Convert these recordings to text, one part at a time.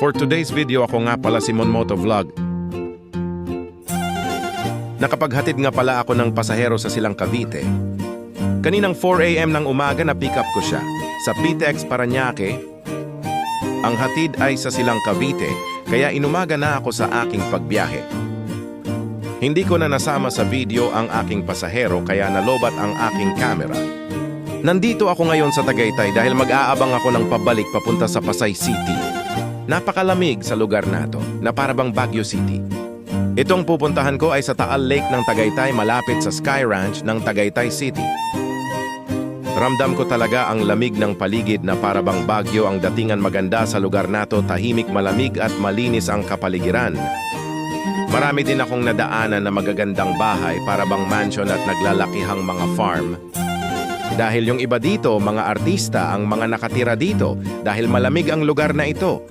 For today's video, ako nga pala si Monmoto Vlog. Nakapaghatid nga pala ako ng pasahero sa Silang Cavite. Kaninang 4 AM ng umaga na pick up ko siya sa PTX Parañaque. Ang hatid ay sa Silang Cavite, kaya inumaga na ako sa aking pagbiyahe. Hindi ko na nasama sa video ang aking pasahero kaya nalobat ang aking camera. Nandito ako ngayon sa Tagaytay dahil mag-aabang ako ng pabalik papunta sa Pasay City. Napakalamig sa lugar na to, na para bang Baguio City. Itong pupuntahan ko ay sa Taal Lake ng Tagaytay malapit sa Sky Ranch ng Tagaytay City. Ramdam ko talaga ang lamig ng paligid na para bang Baguio ang datingan maganda sa lugar na to, tahimik, malamig at malinis ang kapaligiran. Marami din akong nadaanan na magagandang bahay para bang mansion at naglalakihang mga farm. Dahil yung iba dito, mga artista ang mga nakatira dito dahil malamig ang lugar na ito.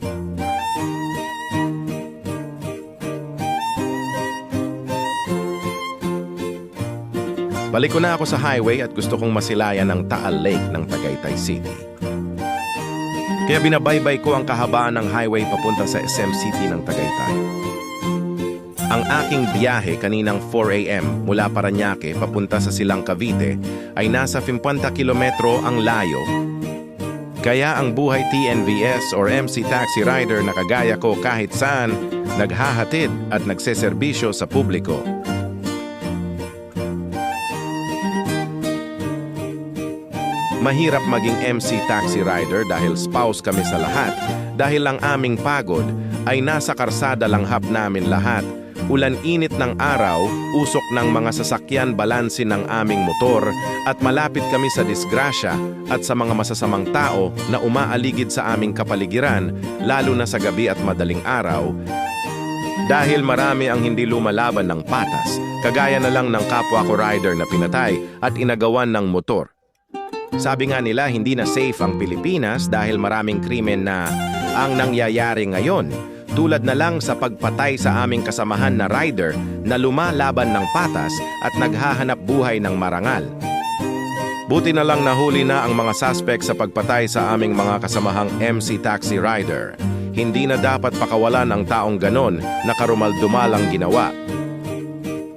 Balik ko na ako sa highway at gusto kong masilayan ang Taal Lake ng Tagaytay City. Kaya binabaybay ko ang kahabaan ng highway papunta sa SM City ng Tagaytay. Ang aking biyahe kaninang 4 AM mula Parañaque papunta sa Silang Cavite ay nasa 50 kilometro ang layo. Kaya ang buhay TNVS or MC Taxi Rider na kagaya ko kahit saan, naghahatid at nagseserbisyo sa publiko. Mahirap maging MC Taxi Rider dahil spouse kami sa lahat. Dahil ang aming pagod ay nasa karsada langhap namin lahat. Ulan-init ng araw, usok ng mga sasakyan balansin ng aming motor at malapit kami sa disgrasya at sa mga masasamang tao na umaaligid sa aming kapaligiran, lalo na sa gabi at madaling araw. Dahil marami ang hindi lumalaban ng patas, kagaya na lang ng kapwa ko rider na pinatay at inagawan ng motor. Sabi nga nila hindi na safe ang Pilipinas dahil maraming krimen na ang nangyayari ngayon. Tulad na lang sa pagpatay sa aming kasamahan na rider na lumalaban ng patas at naghahanap buhay ng marangal. Buti na lang nahuli na ang mga suspect sa pagpatay sa aming mga kasamahang MC Taxi Rider. Hindi na dapat pakawalan ang taong ganon na karumal-dumalang ginawa.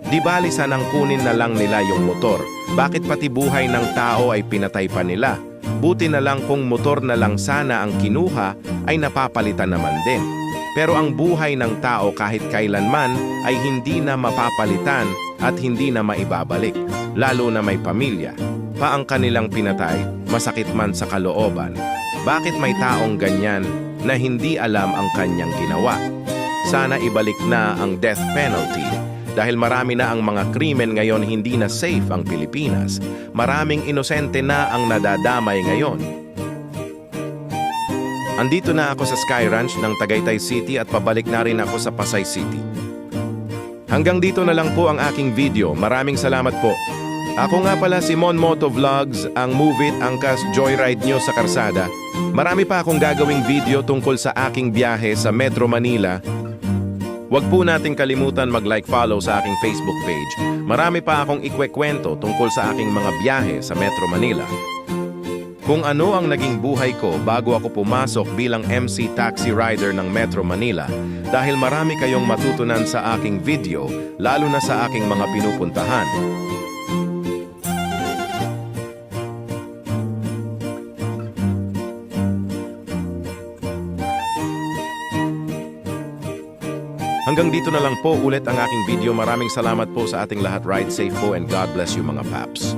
Di bali sanang kunin na lang nila yung motor. Bakit pati buhay ng tao ay pinatay pa nila? Buti na lang kung motor na lang sana ang kinuha ay napapalitan naman din. Pero ang buhay ng tao kahit kailanman ay hindi na mapapalitan at hindi na maibabalik, lalo na may pamilya. Pa ang kanilang pinatay, masakit man sa kalooban. Bakit may taong ganyan na hindi alam ang kanyang ginawa? Sana ibalik na ang death penalty. Dahil marami na ang mga krimen ngayon, hindi na safe ang Pilipinas. Maraming inosente na ang nadadamay ngayon. Andito na ako sa Sky Ranch ng Tagaytay City at pabalik na rin ako sa Pasay City. Hanggang dito na lang po ang aking video. Maraming salamat po. Ako nga pala si Monmoto Vlogs, ang movie angkas joyride nyo sa karsada. Marami pa akong gagawing video tungkol sa aking biyahe sa Metro Manila. Huwag po nating kalimutan mag-like, follow sa aking Facebook page. Marami pa akong ikwekwento tungkol sa aking mga biyahe sa Metro Manila. Kung ano ang naging buhay ko bago ako pumasok bilang MC Taxi Rider ng Metro Manila dahil marami kayong matutunan sa aking video, lalo na sa aking mga pinupuntahan. Hanggang dito na lang po ulit ang aking video. Maraming salamat po sa ating lahat. Ride safe po and God bless you mga paps.